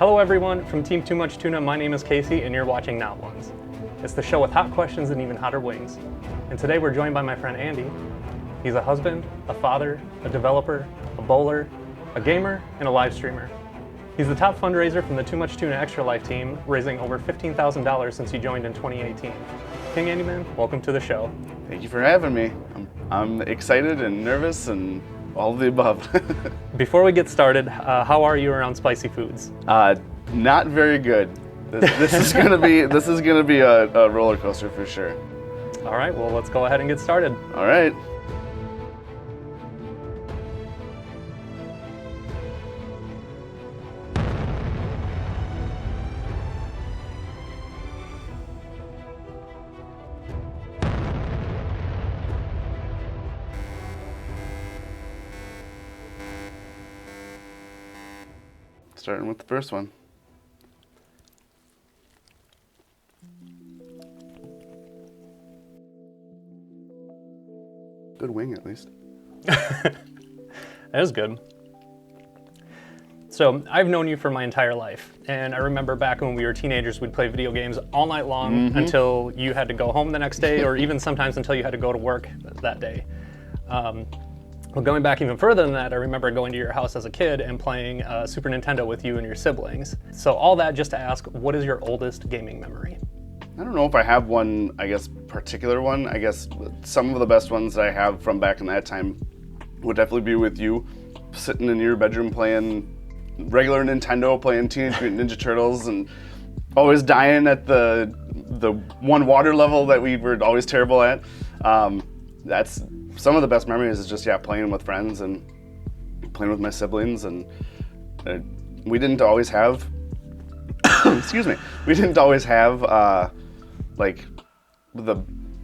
Hello everyone, from Team Too Much Tuna, my name is Casey and you're watching Not Ones. It's the show with hot questions and even hotter wings. And today we're joined by my friend Andy. He's a husband, a father, a developer, a bowler, a gamer, and a live streamer. He's the top fundraiser from the Too Much Tuna Extra Life team, raising over $15,000 since he joined in 2018. King Andy Man, welcome to the show. Thank you for having me. I'm excited and nervous and all of the above. Before we get started, how are you around spicy foods? Not very good. This is gonna be a roller coaster for sure. All right, well let's go ahead and get started. All right. Starting with the first one. Good wing, at least. That is good. So I've known you for my entire life, and I remember back when we were teenagers, we'd play video games all night long until you had to go home the next day, or even sometimes until you had to go to work that day. Well, going back even further than that, I remember going to your house as a kid and playing Super Nintendo with you and your siblings. So all that just to ask, what is your oldest gaming memory? I don't know if I have one, particular one. I guess some of the best ones that I have from back in that time would definitely be with you, sitting in your bedroom playing regular Nintendo, playing Teenage Mutant Ninja Turtles, and always dying at the one water level that we were always terrible at. That's some of the best memories, is just playing with friends and playing with my siblings, and we didn't always have excuse me, we didn't always have like the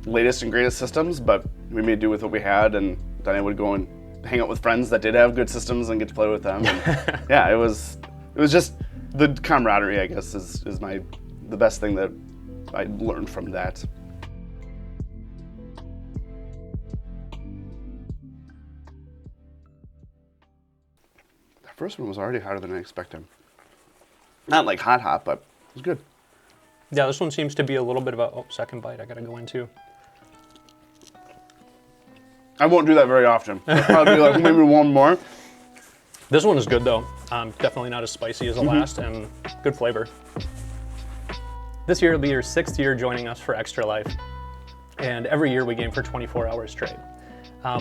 latest and greatest systems, but we made do with what we had, and then I would go and hang out with friends that did have good systems and get to play with them. And yeah, it was just the camaraderie, I guess, is the best thing that I learned from that. The first one was already harder than I expected. Not like hot, but it was good. Yeah, this one seems to be a little bit of a, second bite I gotta go into. I won't do that very often. I'll probably like maybe one more. This one is good though. Definitely not as spicy as the last, and good flavor. This year will be your 6th year joining us for Extra Life, and every year we game for 24 hours straight.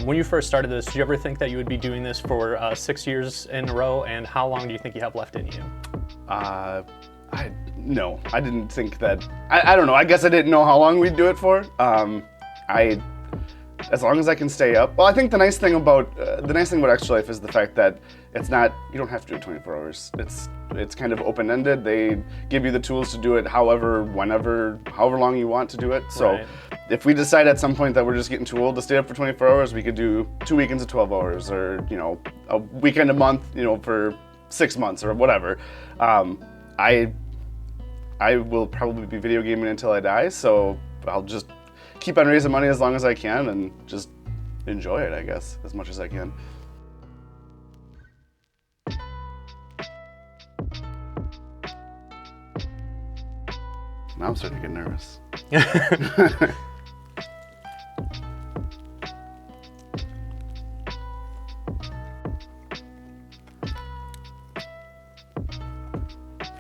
When you first started this, did you ever think that you would be doing this for 6 years in a row, and how long do you think you have left in you? No, I didn't think that. I don't know. I guess I didn't know how long we'd do it for. As long as I can stay up. Well, I think the nice thing about Extra Life is the fact that it's not. You don't have to do it 24 hours. It's kind of open-ended. They give you the tools to do it however, whenever, however long you want to do it. So, right. If we decide at some point that we're just getting too old to stay up for 24 hours, we could do 2 weekends of 12 hours, or a weekend a month, for 6 months or whatever. I will probably be video gaming until I die, so I'll just keep on raising money as long as I can and just enjoy it, I guess, as much as I can. Now I'm starting to get nervous.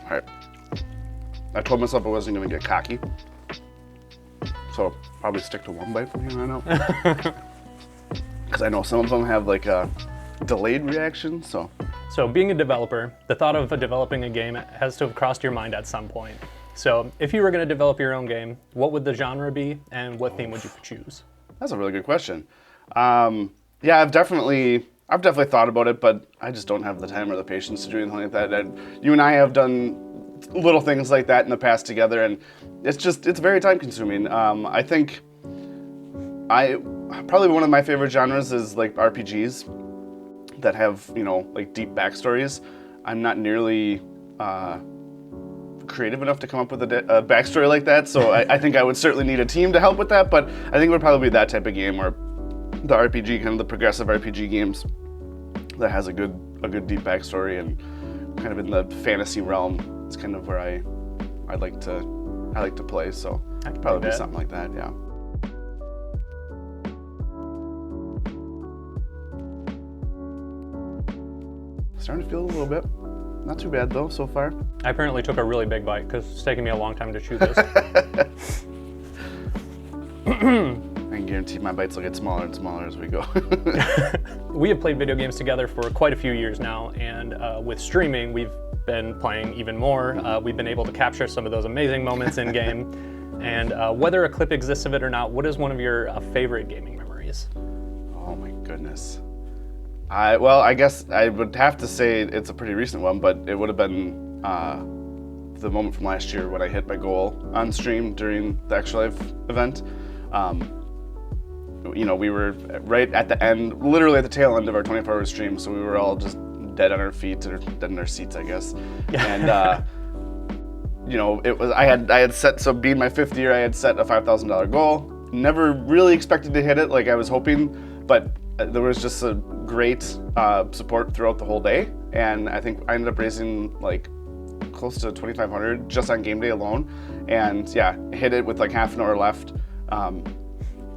All right. I told myself I wasn't going to get cocky, so probably stick to one bite from here on out. Because I know some of them have like a delayed reaction, so. So being a developer, the thought of developing a game has to have crossed your mind at some point. So if you were going to develop your own game, what would the genre be, and what theme would you choose? That's a really good question. Yeah, I've definitely thought about it, but I just don't have the time or the patience to do anything like that. And you and I have done little things like that in the past together, and it's very time consuming. I think probably one of my favorite genres is like RPGs that have, like deep backstories. I'm not nearly creative enough to come up with a backstory like that, so I think I would certainly need a team to help with that, but I think it would probably be that type of game, where the RPG, kind of the progressive RPG games that has a good deep backstory and kind of in the fantasy realm. It's kind of where I like to play. So probably be something like that. Yeah. Starting to feel a little bit. Not too bad though so far. I apparently took a really big bite because it's taken me a long time to chew this. I can guarantee my bites will get smaller and smaller as we go. We have played video games together for quite a few years now, and with streaming, we've been playing even more. We've been able to capture some of those amazing moments in game. And whether a clip exists of it or not, what is one of your favorite gaming memories? Oh my goodness. Well, I guess I would have to say it's a pretty recent one, but it would have been the moment from last year when I hit my goal on stream during the Extra Life event. You know, we were right at the end, literally at the tail end of our 24-hour stream, so we were all just dead on our feet, or dead in our seats, I guess. And you know, I had set, so being my 5th year, I had set a $5,000 goal. Never really expected to hit it like I was hoping, but there was just a great support throughout the whole day, and I think I ended up raising like close to $2,500 just on game day alone. And yeah, hit it with like half an hour left.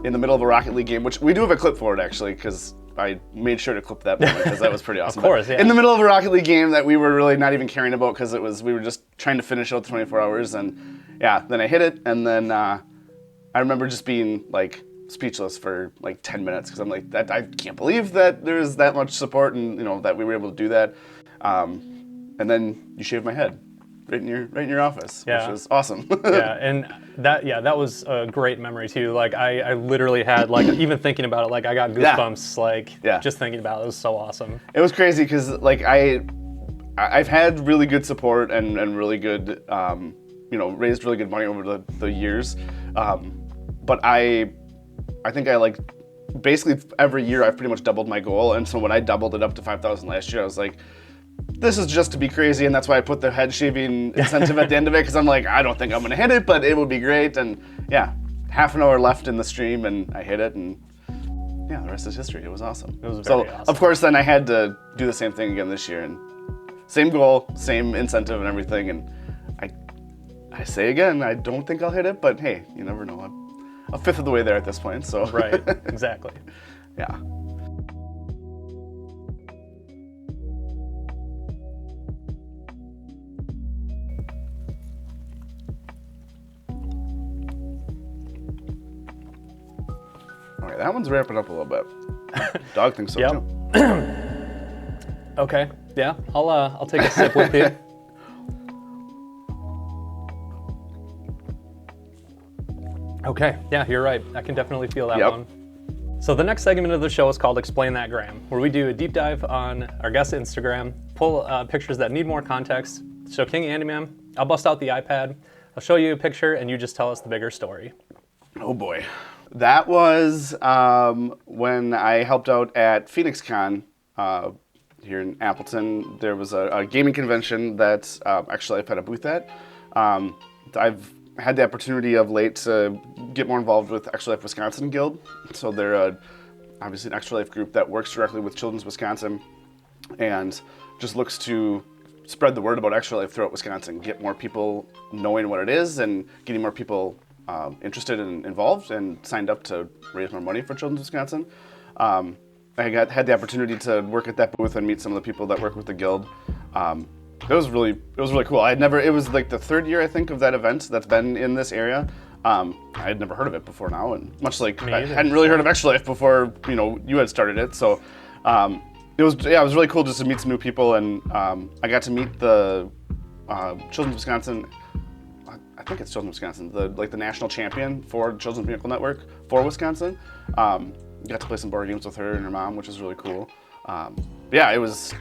In the middle of a Rocket League game, which we do have a clip for it actually, because I made sure to clip that moment because that was pretty awesome. Of course, yeah. In the middle of a Rocket League game that we were really not even caring about because we were just trying to finish out the 24 hours, and yeah, then I hit it, and then I remember just being like speechless for like 10 minutes because I'm like, I can't believe that there's that much support, and you know that we were able to do that. And then you shaved my head. Right in your office, which was awesome. Yeah, and that was a great memory too. Like I literally had like, even thinking about it, like I got goosebumps. Just thinking about it. It was so awesome. It was crazy because like I've had really good support and really good you know, raised really good money over the years, but I think I like basically every year I've pretty much doubled my goal, and so when I doubled it up to 5,000 last year, I was like, this is just to be crazy, and that's why I put the head shaving incentive at the end of it, because I'm like, I don't think I'm gonna hit it, but it would be great. And yeah, half an hour left in the stream, and I hit it, and yeah, the rest is history. It was awesome. It was very awesome. Of course, then I had to do the same thing again this year, and same goal, same incentive, and everything. And I say again, I don't think I'll hit it, but hey, you never know. I'm a fifth of the way there at this point, so. Right, exactly. Yeah. All right, that one's wrapping up a little bit. Dog thinks so too. Okay, yeah, I'll take a sip with you. Okay, yeah, you're right. I can definitely feel that one. So the next segment of the show is called Explain That Gram, where we do a deep dive on our guest's Instagram, pull pictures that need more context. So King Andyman, I'll bust out the iPad, I'll show you a picture, and you just tell us the bigger story. Oh boy. That was when I helped out at PhoenixCon here in Appleton. There was a gaming convention that actually I've had a booth at. I've had the opportunity of late to get more involved with Extra Life Wisconsin Guild. So they're obviously an Extra Life group that works directly with Children's Wisconsin and just looks to spread the word about Extra Life throughout Wisconsin, get more people knowing what it is and getting more people interested and involved and signed up to raise more money for Children's Wisconsin. I had the opportunity to work at that booth and meet some of the people that work with the guild. It was really cool. It was like the 3rd year I think of that event that's been in this area. I had never heard of it before now, and much like I hadn't really heard of Extra Life before, you know, you had started it. So it was really cool just to meet some new people, and I got to meet the Children's Wisconsin. I think it's Children's Wisconsin, the national champion for Children's Miracle Network for Wisconsin. Got to play some board games with her and her mom, which was really cool. Yeah, it was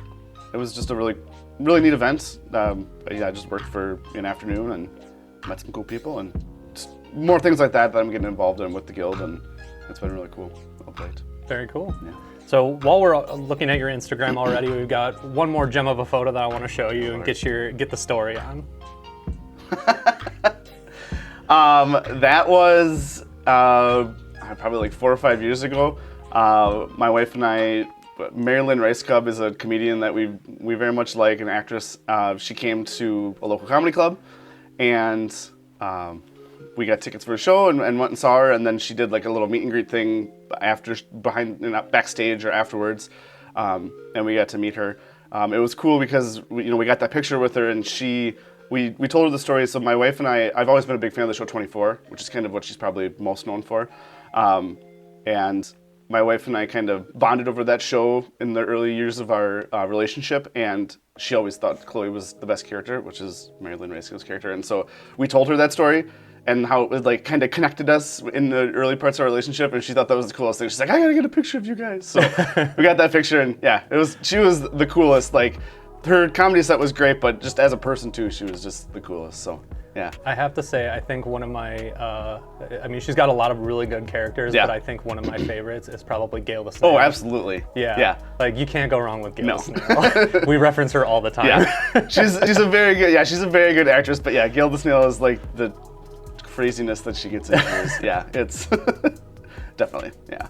just a really neat event. I just worked for an afternoon and met some cool people, and just more things like that I'm getting involved in with the guild, and it's been really cool. Well played. Very cool. Yeah. So while we're looking at your Instagram already, we've got one more gem of a photo that I want to show you and get the story on. That was probably like 4 or 5 years ago. My wife and I but Marilyn Rice Cub is a comedian that we very much like, an actress. She came to a local comedy club, and we got tickets for a show and went and saw her. And then she did like a little meet and greet thing backstage or afterwards, and we got to meet her. It was cool because we got that picture with her, and we told her the story. So my wife and I've always been a big fan of the show 24, which is kind of what she's probably most known for. And my wife and I kind of bonded over that show in the early years of our relationship, and she always thought Chloe was the best character, which is Marilyn Rice Cub's character. And so we told her that story and how it was like kind of connected us in the early parts of our relationship, and she thought that was the coolest thing. She's like, I gotta get a picture of you guys. So we got that picture, and yeah, she was the coolest. Like, her comedy set was great, but just as a person too, she was just the coolest. So yeah. I have to say, I think one of my, she's got a lot of really good characters, but I think one of my favorites is probably Gail the Snail. Oh, absolutely. Yeah. Like, you can't go wrong with Gail the Snail. We reference her all the time. Yeah. She's a very good actress, but yeah, Gail the Snail is like the craziness that she gets into. Yeah, it's definitely, yeah.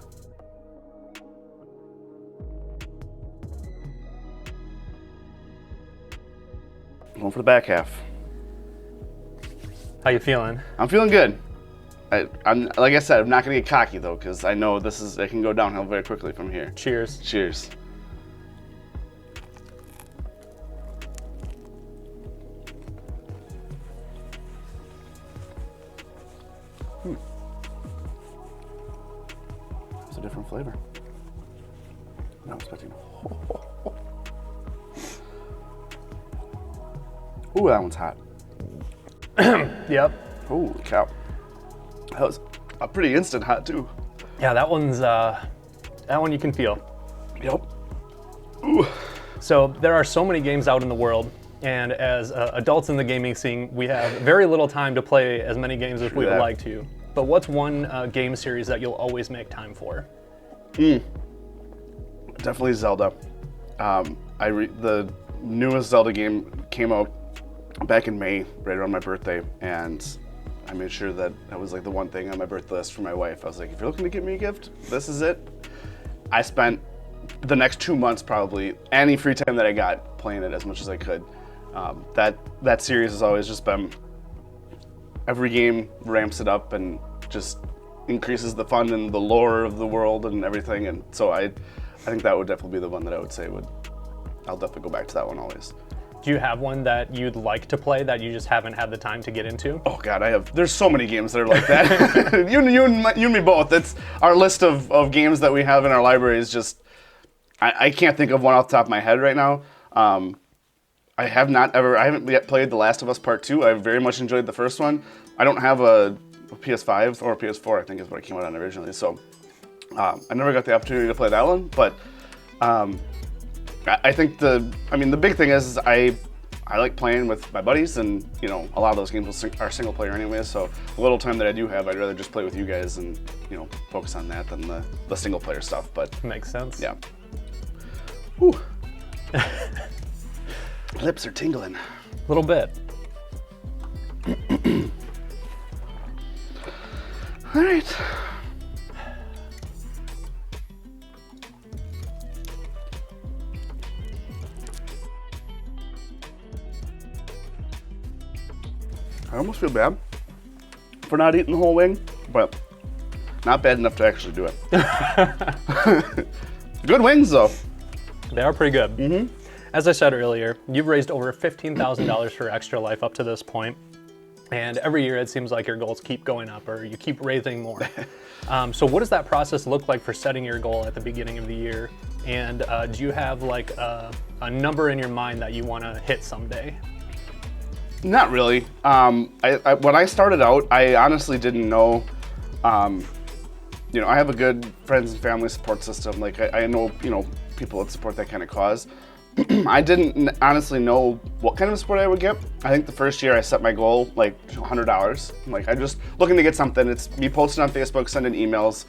Going for the back half. How you feeling? I'm feeling good. I'm like I said, I'm not gonna get cocky though, because I know it can go downhill very quickly from here. Cheers. Cheers. It's a different flavor. I'm not expecting. Ooh, that one's hot. Yep. Holy cow. That was a pretty instant hot too. Yeah, that one you can feel. Yep. Ooh. So there are so many games out in the world, and as adults in the gaming scene, we have very little time to play as many games as we would like to. But what's one game series that you'll always make time for? Definitely Zelda. The newest Zelda game came out back in May, right around my birthday, and I made sure that was like the one thing on my birthday list for my wife. I was like, if you're looking to get me a gift, this is it. I spent the next 2 months probably, any free time that I got, playing it as much as I could. That series has always just been, every game ramps it up and just increases the fun and the lore of the world and everything, and so I think that would definitely be the one that I would say I'll definitely go back to that one always. Do you have one that you'd like to play that you just haven't had the time to get into? Oh God, there's so many games that are like that. you and me both. It's our list of games that we have in our library is just, I can't think of one off the top of my head right now. I haven't yet played The Last of Us Part 2. I very much enjoyed the first one. I don't have a PS5 or a PS4, I think is what it came out on originally. So I never got the opportunity to play that one, but I think the big thing is I like playing with my buddies, and a lot of those games are single player anyway, so the little time that I do have, I'd rather just play with you guys and focus on that than the single player stuff. But makes sense. Yeah. Whew. Lips are tingling. A little bit. All right. I almost feel bad for not eating the whole wing, but not bad enough to actually do it. Good wings, though. They are pretty good. Mm-hmm. As I said earlier, you've raised over $15,000 for Extra Life up to this point, and every year it seems like your goals keep going up, or you keep raising more. So what does that process look like for setting your goal at the beginning of the year? And do you have like a number in your mind that you want to hit someday? Not really. When I started out, I honestly didn't know. I have a good friends and family support system. Like I know, people that support that kind of cause. I didn't honestly know what kind of support I would get. I think the first year I set my goal like $100. Like I'm just looking to get something. It's me posting on Facebook, sending emails.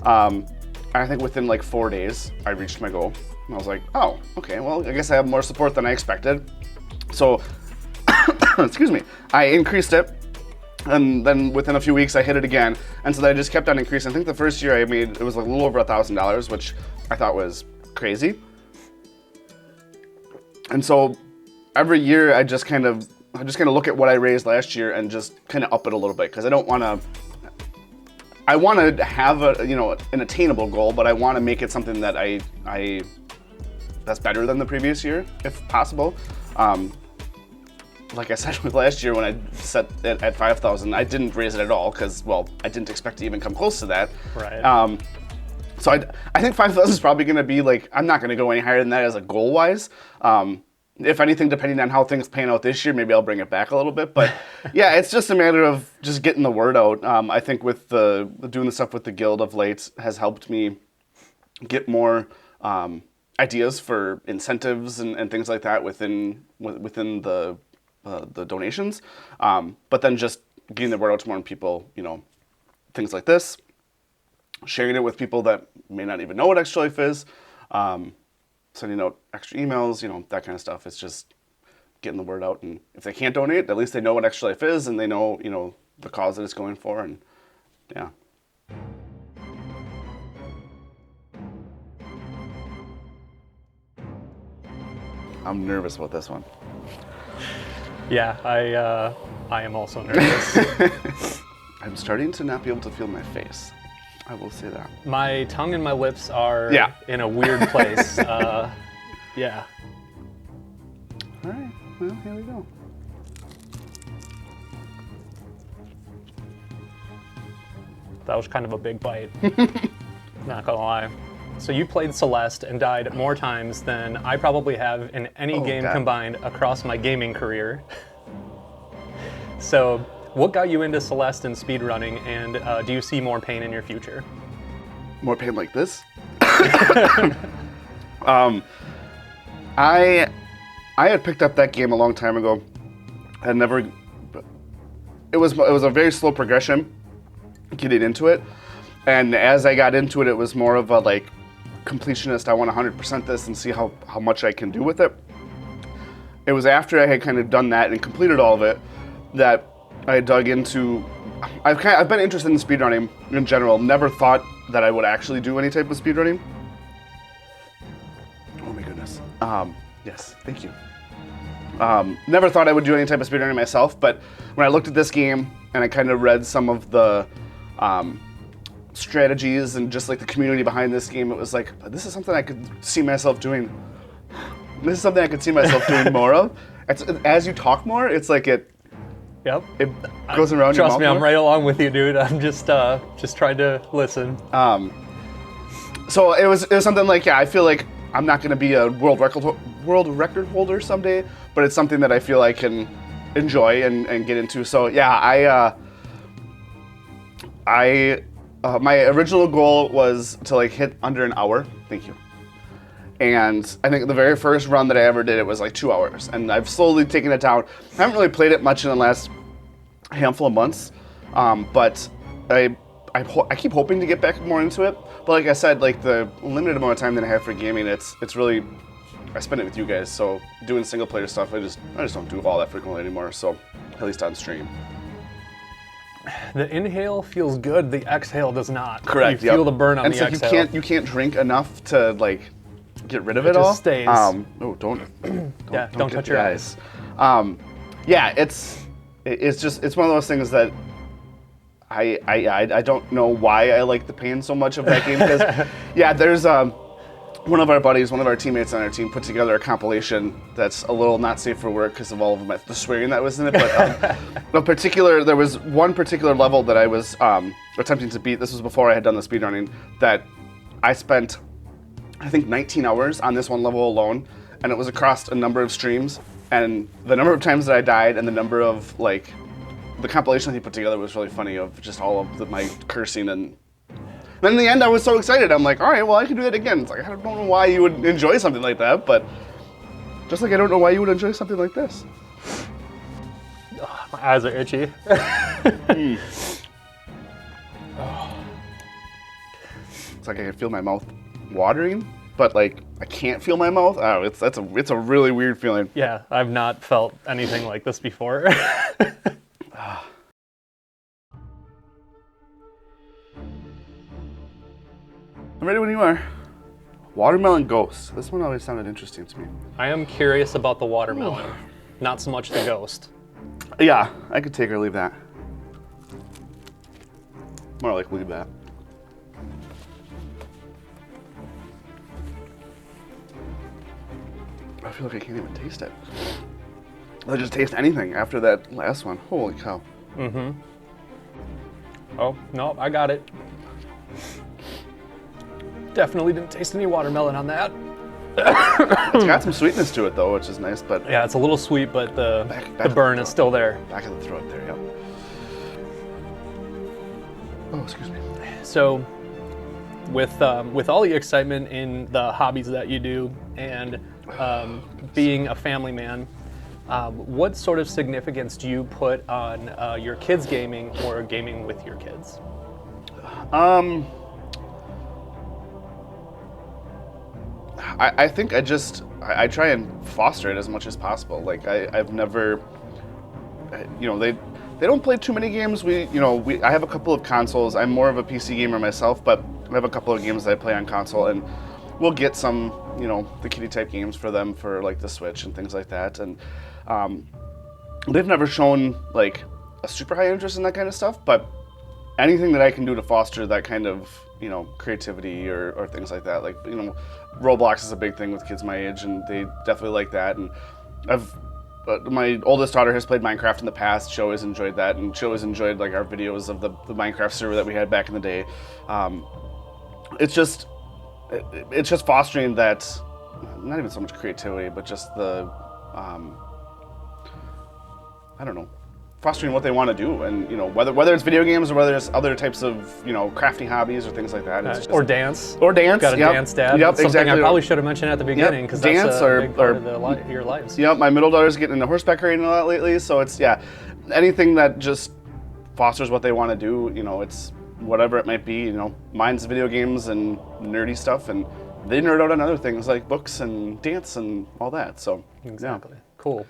I think within like 4 days, I reached my goal. And I was like, oh, okay, well, I guess I have more support than I expected. So, excuse me, I increased it. And then within a few weeks, I hit it again. And so I just kept on increasing. I think the first year it was like a little over $1,000, which I thought was crazy. And so every year I just kind of look at what I raised last year and just kind of up it a little bit, because I want to have an attainable goal, but I want to make it something that that's better than the previous year, if possible. Like I said with last year, when I set it at 5,000, I didn't raise it at all because, well, I didn't expect to even come close to that. Right. So I think 5,000 is probably going to be like, I'm not going to go any higher than that as a goal-wise. If anything, depending on how things pan out this year, maybe I'll bring it back a little bit. But yeah, it's just a matter of just getting the word out. I think with doing the stuff with the guild of late has helped me get more ideas for incentives and things like that within the donations. But then just getting the word out to more people, things like this, sharing it with people that may not even know what Extra Life is, sending out extra emails, that kind of stuff. It's just getting the word out. And if they can't donate, at least they know what Extra Life is and they know, the cause that it's going for. And yeah. I'm nervous about this one. Yeah, I am also nervous. I'm starting to not be able to feel my face. I will say that. My tongue and my lips are in a weird place. Yeah. All right, well, here we go. That was kind of a big bite. Not gonna lie. So you played Celeste and died more times than I probably have in any game combined across my gaming career. So what got you into Celeste and speedrunning, and do you see more pain in your future? More pain like this? I had picked up that game a long time ago. It was a very slow progression getting into it. And as I got into it, it was more of a like completionist. I want 100% this and see how much I can do with it. It was after I had kind of done that and completed all of it that I dug into. I've been interested in speedrunning in general. Never thought that I would actually do any type of speedrunning. Oh my goodness. Yes, thank you. Never thought I would do any type of speedrunning myself, but when I looked at this game and I kind of read some of the strategies and just like the community behind this game, it was like, this is something I could see myself doing. This is something I could see myself doing more of. As you talk more, it's like it goes around your mouth. Trust me, I'm right along with you, dude. I'm just trying to listen. So it was something like, I feel like I'm not going to be a world record holder someday, but it's something that I feel I can enjoy and get into. So yeah, my original goal was to like hit under an hour. Thank you. And I think the very first run that I ever did, it was like 2 hours. And I've slowly taken it down. I haven't really played it much in the last handful of months, but I keep hoping to get back more into it. But like I said, like the limited amount of time that I have for gaming, it's really, I spend it with you guys. So doing single player stuff, I just don't do all that frequently anymore. So at least on stream. The inhale feels good. The exhale does not. Correct. You feel the burn on the exhale. And so you can't drink enough to like get rid of it all. Just stays. Don't touch your eyes. It's one of those things that I don't know why I like the pain so much of that game, because there's one of our buddies, one of our teammates on our team put together a compilation that's a little not safe for work because of all of the swearing that was in it. But there was one particular level that I was attempting to beat. This was before I had done the speedrunning, that I spent, I think, 19 hours on this one level alone, and it was across a number of streams. And the number of times that I died and the number of, like, the compilation that he put together was really funny, of just all of my cursing. And then in the end, I was so excited. I'm like, all right, well, I can do that again. It's like, I don't know why you would enjoy something like that, but just like I don't know why you would enjoy something like this. Oh, my eyes are itchy. It's like I can feel my mouth watering, but like I can't feel my mouth. Oh, it's a really weird feeling. Yeah, I've not felt anything like this before. I'm ready when you are. Watermelon Ghost. This one always sounded interesting to me. I am curious about the watermelon, not so much the ghost. Yeah, I could take or leave that. More like leave that. I feel like I can't even taste it. I just taste anything after that last one. Holy cow. Mm-hmm. Oh, no, I got it. Definitely didn't taste any watermelon on that. It's got some sweetness to it though, which is nice, but Yeah, it's a little sweet, but the Back burn is still there. back of the throat there, yep. Oh, excuse me. So, with all the excitement in the hobbies that you do and being a family man, what sort of significance do you put on your kids' gaming or gaming with your kids? I think I try and foster it as much as possible. Like I've never, they don't play too many games. I have a couple of consoles. I'm more of a PC gamer myself, but I have a couple of games that I play on console, and we'll get some, the kiddie type games for them for like the Switch and things like that. And they've never shown like a super high interest in that kind of stuff, but anything that I can do to foster that kind of, creativity or things like that, like, Roblox is a big thing with kids my age, and they definitely like that. And my oldest daughter has played Minecraft in the past. She always enjoyed that, and she always enjoyed like our videos of the Minecraft server that we had back in the day. It's just fostering that, not even so much creativity, but just the, I don't know, fostering what they want to do, and whether it's video games or whether it's other types of crafting hobbies or things like that. It's just, Or dance. Or dance. Got a dance dad. Yep, That's something exactly. I probably should have mentioned at the beginning, because Yep. that's Dance a big part of your lives. Yep, my middle daughter's getting into horseback riding a lot lately, so it's anything that just fosters what they want to do. It's whatever it might be. Mine's video games and nerdy stuff, and they nerd out on other things like books and dance and all that. So Exactly. Cool.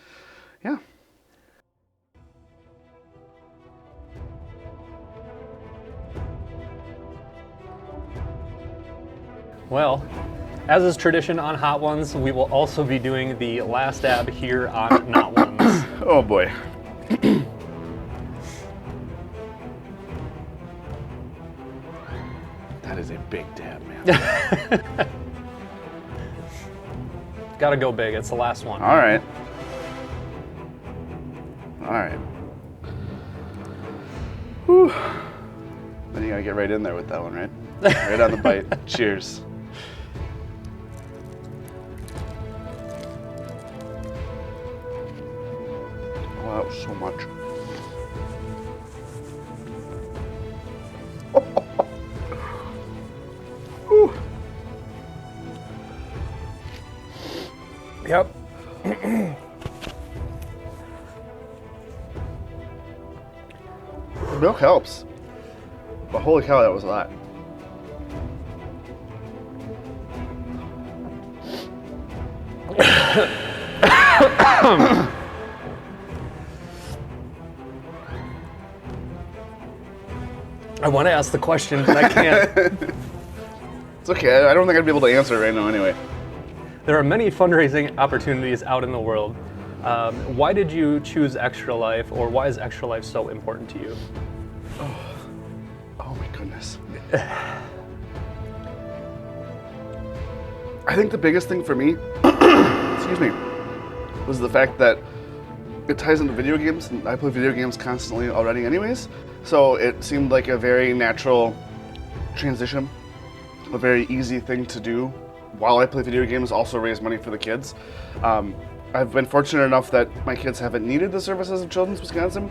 Yeah. Well, as is tradition on Hot Ones, we will also be doing the last dab here on Not Ones. Oh boy. That is a big dab, man. Gotta go big. It's the last one. All right. Whew. Then you gotta get right in there with that one, right? Right on the bite. Cheers. Oh, that was so much. Whew. Yep. The milk helps. But holy cow, that was a lot. I want to ask the question, but I can't. It's okay. I don't think I'd be able to answer it right now anyway. There are many fundraising opportunities out in the world. Why did you choose Extra Life, or why is Extra Life so important to you? Oh my goodness. I think the biggest thing for me, excuse me, was the fact that it ties into video games, and I play video games constantly already anyways, so it seemed like a very natural transition, a very easy thing to do while I play video games, also raise money for the kids. I've been fortunate enough that my kids haven't needed the services of Children's Wisconsin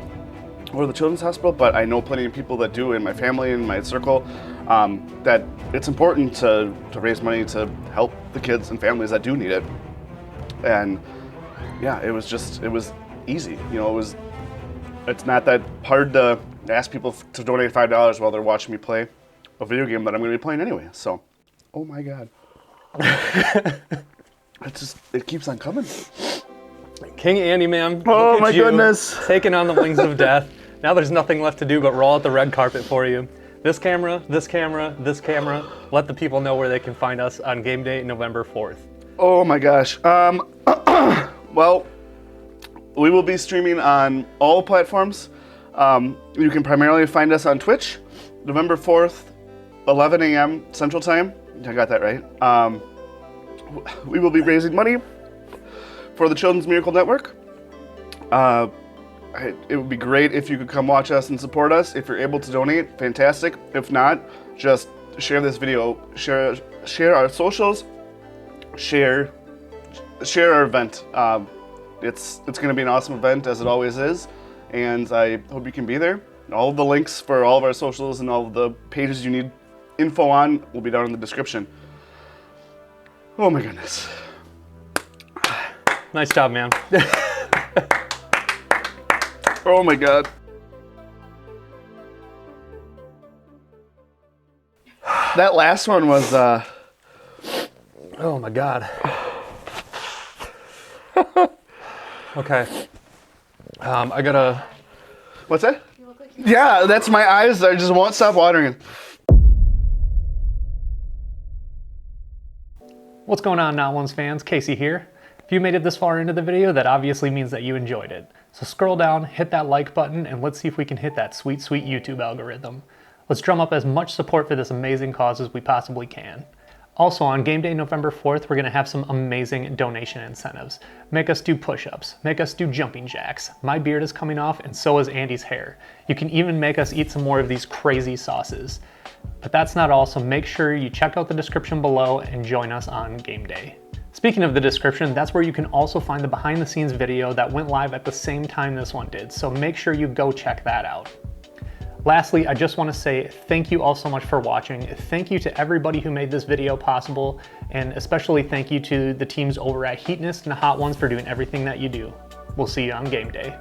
or the Children's Hospital, but I know plenty of people that do in my family and my circle, that it's important to raise money to help the kids and families that do need it. And yeah, it was easy. It's not that hard to ask people to donate $5 while they're watching me play a video game that I'm going to be playing anyway. So, oh my God. It keeps on coming. King Andy, man. Oh look at my you, goodness. Taking on the wings of death. Now there's nothing left to do but roll out the red carpet for you. This camera, this camera, this camera. Let the people know where they can find us on game day, November 4th. Oh my gosh. Well, we will be streaming on all platforms. You can primarily find us on Twitch, November 4th, 11 a.m. Central Time. I got that right. We will be raising money for the Children's Miracle Network. It would be great if you could come watch us and support us. If you're able to donate, fantastic. If not, just share this video, share our socials, share our event. It's going to be an awesome event, as it always is, and I hope you can be there. All of the links for all of our socials and all of the pages you need info on will be down in the description. Oh my goodness. Nice job, man. Oh my god. That last one was Oh my god. Okay. I gotta... What's that? Yeah, that's my eyes. I just won't stop watering. What's going on, Not Ones fans? Casey here. If you made it this far into the video, that obviously means that you enjoyed it. So scroll down, hit that like button, and let's see if we can hit that sweet, sweet YouTube algorithm. Let's drum up as much support for this amazing cause as we possibly can. Also, on game day November 4th, we're going to have some amazing donation incentives. Make us do push-ups, make us do jumping jacks. My beard is coming off, and so is Andy's hair. You can even make us eat some more of these crazy sauces. But that's not all, so make sure you check out the description below and join us on game day. Speaking of the description, that's where you can also find the behind the scenes video that went live at the same time this one did, so make sure you go check that out. Lastly, I just want to say thank you all so much for watching. Thank you to everybody who made this video possible, and especially thank you to the teams over at Heatness and Hot Ones for doing everything that you do. We'll see you on game day.